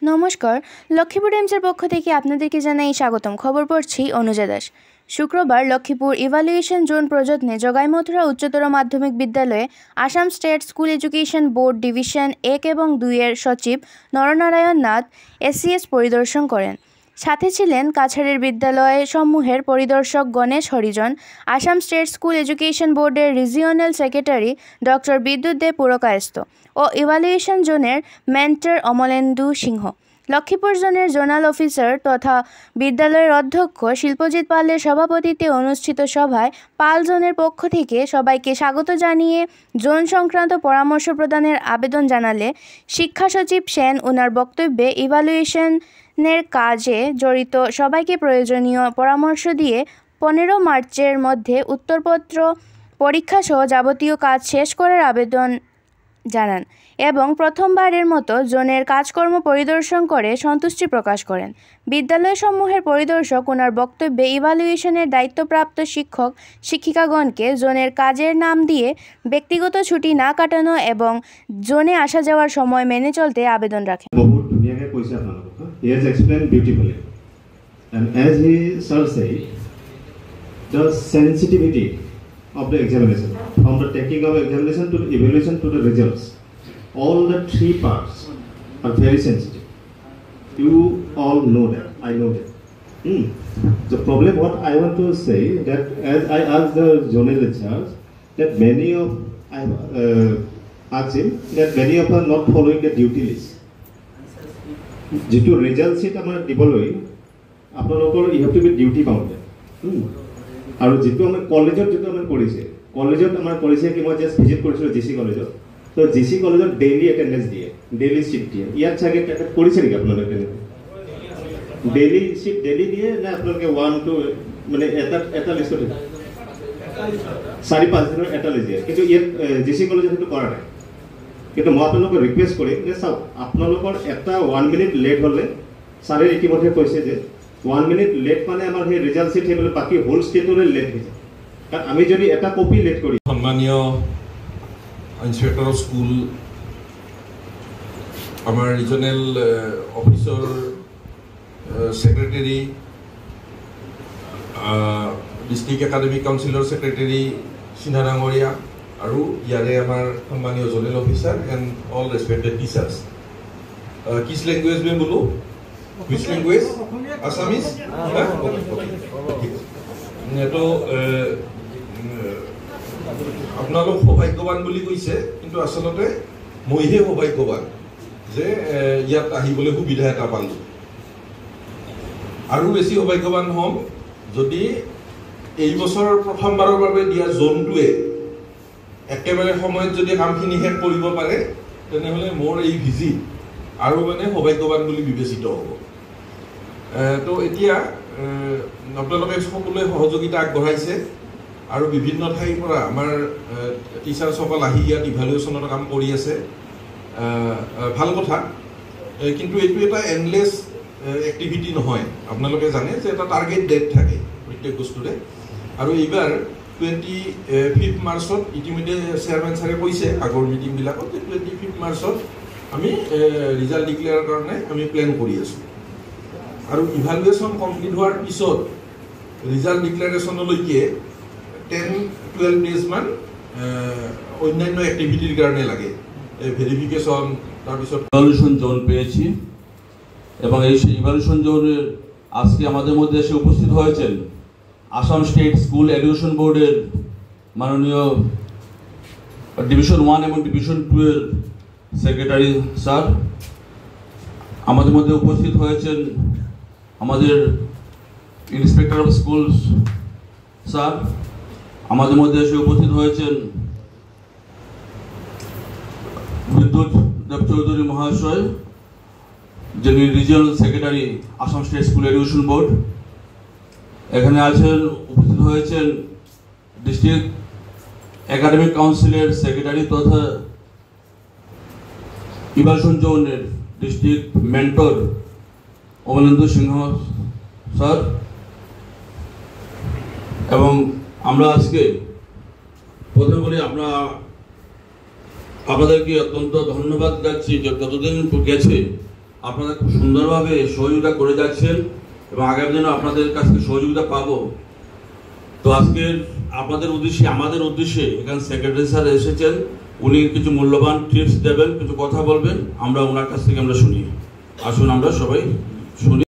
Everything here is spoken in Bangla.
নমস্কার, লক্ষ্মীপুর টাইমসের পক্ষ থেকে আপনাদেরকে জানাই স্বাগতম। খবর পড়ছি অনুজা দাস। শুক্রবার লক্ষ্মীপুর ইভ্যালুয়েশন জোন প্রযত্নে জগাইমথুরা উচ্চতর মাধ্যমিক বিদ্যালয়ে Assam state school education board division 1 এবং 2 এর সচিব নরনারায়ণ নাথ এসিএস পরিদর্শন করেন। সাথে ছিলেন কাছাড়ের বিদ্যালয় সমূহের পরিদর্শক Ganesh Harijan, Assam state school education বোর্ডের রিজিওনাল সেক্রেটারি ডক্টর বিদ্যুৎ দে পুরকায়স্থ ও ইভ্যালুয়েশন জোনের মেন্টর অমলেন্দু সিংহ। লক্ষ্মীপুর জোনের জোনাল অফিসার তথা বিদ্যালয়ের অধ্যক্ষ শিল্পজিৎ পালের সভাপতিত্বে অনুষ্ঠিত সভায় পাল জোনের পক্ষ থেকে সবাইকে স্বাগত জানিয়ে জোন সংক্রান্ত পরামর্শ প্রদানের আবেদন জানালে শিক্ষা সচিব সেন ওনার বক্তব্যে ইভ্যালুয়েশনের কাজে জড়িত সবাইকে প্রয়োজনীয় পরামর্শ দিয়ে 15 মার্চের মধ্যে উত্তরপত্র পরীক্ষা সহ যাবতীয় কাজ শেষ করার আবেদন জানান এবং প্রথমবারের মতো জোনের কাজকর্ম পরিদর্শন করে সন্তুষ্টি প্রকাশ করেন। বিদ্যালয়সমূহের পরিদর্শক ওনার বক্তব্যে ইভ্যালুয়েশনের দায়িত্বপ্রাপ্ত শিক্ষক শিক্ষিকাগণকে জোনের কাজের নাম দিয়ে ব্যক্তিগত ছুটি না কাটানো এবং জোনে আসা যাওয়ার সময় মেনে চলতে আবেদন রাখেন। বহুত ধুনীয়াকৈ কৈছে আপোনালোকক। He has explained beautifully. And as he shall say, the sensitivity of the examination, from the taking of examination to the evaluation to the results, all the three parts are very sensitive. You all know that. I know that. The problem what I want to say that as I asked the zonal in charge that many of I asked him that many of are not following the duty list. যেটো রেজাল্ট শিট আমাৰ দিবলৈ আপোনালোকৰ you have to be duty bound আৰু যেটো আমাৰ কলেজত যেটো আমাৰ কৰিছে কলেজত আমাৰ কৰিছে কি মই জাষ্ট ভিজিট কৰিছিলোঁ জিচি কলেজত তো জিচি কলেজত ডেইলি এটেণ্ডেঞ্চ দিয়ে ডেইলি শিট দিয়ে ইয়াত চাগে কৰিছে নেকি আপোনালোকে ডেইলি শিট ডেইলি দিয়ে নে আপোনালোকে 1 2 মানে এটা লিষ্টত 4-5 দিনৰ এটা লিষ্ট দিয়ে কিন্তু ইয়াত জিচি কলেজত সেইটো কৰা নাই কিন্তু মই আপোনালোকক ৰিকুৱেষ্ট কৰিম যে চাওক আপোনালোকৰ এটা 1 মিনিট লেট হ'লে ছাৰে ইতিমধ্যে কৈছে যে 1 মিনিট লেট মানে আমাৰ সেই ৰিজাল্ট শিট হেবলৈ বাকি হোল ষ্টেটৰে লেট হৈ যায় কাৰণ আমি যদি এটা কপি লেট কৰি সন্মানীয় ইন্সপেক্টৰ অফ স্কুল আমাৰ regional officer secretary district academic council secretary Sinha ডাঙৰীয়া আৰু ইয়াৰে আমাৰ সন্মানীয় zonal officer and all respected teachers কিছ লেংগুৱেজ বুলি বোলো which language Assamese তো আপোনালোক সৌভাগ্যৱান বুলি কৈছে কিন্তু আসলতে মইহে সৌভাগ্যৱান যে ইয়াত আহিবলৈ সুবিধা এটা পালো আৰু বেছি সৌভাগ্যৱান হ'ম যদি এই বছৰ প্ৰথমবাৰৰ বাবে দিয়া জোনটোৱে একেবাৰে সময়ত যদি কামখিনি শেষ কৰিব পাৰে তেনেহ'লে মোৰ এই ভিজিট আৰু মানে সৌভাগ্যৱান বুলি বিবেচিত হ'ব। তো এতিয়া আপোনালোকে সকলোৱে সহযোগিতা আগবঢ়াইছে আৰু বিভিন্ন ঠাইৰ পৰা আমাৰ টিচাৰ্ছসকল আহি ইয়াত ইভ্যালুয়েশ্যনৰ কাম কৰি আছে ভাল কথা কিন্তু এইটো এটা এণ্ডলেছ এক্টিভিটি নহয় আপোনালোকে জানে যে এটা টাৰ্গেট ডেট থাকে প্ৰত্যেক বস্তুৰে আৰু এইবাৰ 25 মাৰ্চত ইতিমধ্যে চেয়াৰমেন ছাৰে কৈছে আগৰ মিটিংবিলাকত 25 মাৰ্চত আমি ৰিজাল্ট ডিক্লেয়াৰৰ কাৰণে আমি প্লেন কৰি আছোঁ আৰু ইভ্যালুয়েশ্যন কমপ্লিট হোৱাৰ পিছত ৰিজাল্ট ডিক্লেয়াৰেশ্যনলৈকে 10-12 ডেজমান অন্যান্য এক্টিভিটিৰ কাৰণে লাগে ভেরিফিকেশন তাৰপিছত ইভ্যালুয়েশন জোন পেয়েছি এবং এই ইভ্যালুয়েশন জোনের আজকে আমাদের মধ্যে এসে উপস্থিত হয়েছেন আসাম স্টেট স্কুল এডুকেশন বোর্ডের মাননীয় ডিভিশন 1 এবং ডিভিশন 2 এর সেক্রেটারি স্যার আমাদের মধ্যে উপস্থিত হয়েছেন আমাদের ইন্সপেক্টর অফ স্কুলস স্যার আমাদের মধ্যে এসে উপস্থিত হয়েছেন বিদ্যুৎ দেব চৌধুরী মহাশয় যিনি regional secretary Assam state school education board এখানে আছেন উপস্থিত হয়েছেন ডিস্ট্রিক্ট একাডেমিক কাউন্সিলের সেক্রেটারি তথা ইভ্যালুয়েশন জোনের ডিস্ট্রিক্ট মেন্টর অমলেন্দু সিংহ স্যার এবং আমরা আজকে প্রথমে বলি আমরা আপনাদেরকে অত্যন্ত ধন্যবাদ যাচ্ছি যে যতদিন গেছে আপনারা খুব সুন্দরভাবে সহযোগিতা করে যাচ্ছেন এবং আগামী দিনে আপনাদের কাছ থেকে সহযোগিতা পাবো। তো আজকের আপনাদের উদ্দেশ্যে, আমাদের উদ্দেশ্যে এখানে সেক্রেটারি স্যার এসেছেন, উনি কিছু মূল্যবান টিপস দেবেন, কিছু কথা বলবেন, আমরা ওনার কাছ থেকে আমরা শুনি। আসুন আমরা সবাই শুনি।